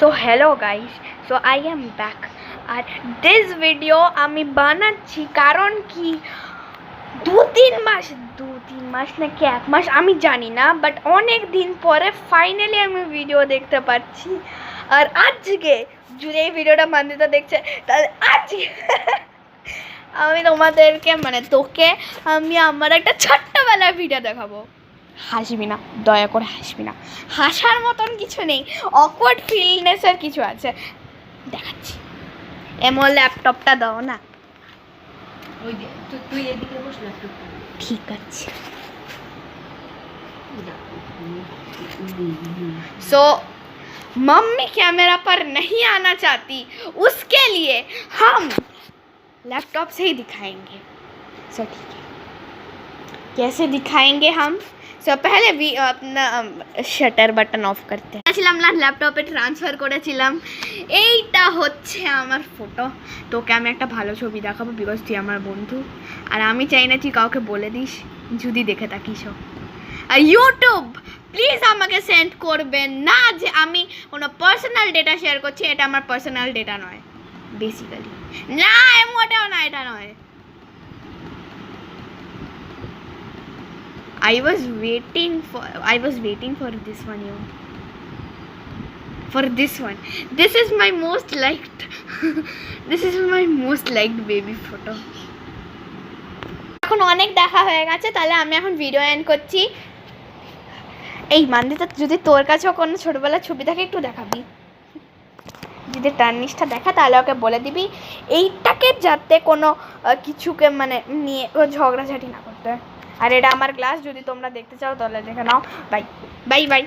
So hello guys, so I am back R this video আমি বানাচ্ছি কারণ কি দু তিন মাস নাকি এক মাস আমি জানি না, বাট অনেক দিন পরে ফাইনালি আমি ভিডিও দেখতে পাচ্ছি। আর আজকে যদি এই ভিডিওটা মান্দিতা দেখছে তাহলে আজকে আমি তোমাদেরকে তোকে আমি আমার একটা ছোট্টবেলার ভিডিও দেখাবো। হাসবি না, দয়া করে হাসবি না, হাসার মতন কিছু নেই, অকওয়ার্ড ফিলনেসের কিছু আছে, দেখাচ্ছি। এমন ল্যাপটপটা দাও না, তুই এদিকে বস, ল্যাপটপটা ঠিক আছে। सो मम्मी कैमरा पर नहीं आना चाहती, उसके लिए हम लैपटॉप से ही दिखाएंगे। सो ठीक है, कैसे दिखाएंगे हम? सो पहले भी अपना শাটার বাটন অফ করতে ছিলাম না, ল্যাপটপে ট্রান্সফার করেছিলাম। এইটা হচ্ছে আমার ফটো। তোকে আমি একটা ভালো ছবি দেখাবো বিকজ তুই আমার বন্ধু, আর আমি চাই না তুই কাউকে বলে দিস যদি দেখে থাকিস। আর ইউটিউব প্লিজ আমাকে সেন্ড করবেন না যে আমি কোনো পার্সোনাল ডেটা শেয়ার করছি, এটা আমার পার্সোনাল ডেটা নয় বেসিক্যালি, না মোটেও না, এটা নয়। I was waiting for this one, for this one. This is my most liked baby photo. এখন অনেক দেখা হয়ে গেছে, তাহলে আমি এখন ভিডিও এন্ড করছি। এই মান্দিতা, যদি তোর কাছেও কোনো ছোটবেলার ছবি থাকে একটু দেখাবি, যদি টার্নিশটা দেখা তাহলে ওকে বলে দিবি এইটাকে যাতে কোনো কিছুকে নিয়ে ঝগড়াঝাটি না করতে হয়। আর এটা আমার গ্লাস, যদি তোমরা দেখতে চাও তাহলে দেখে নাও। Bye bye bye.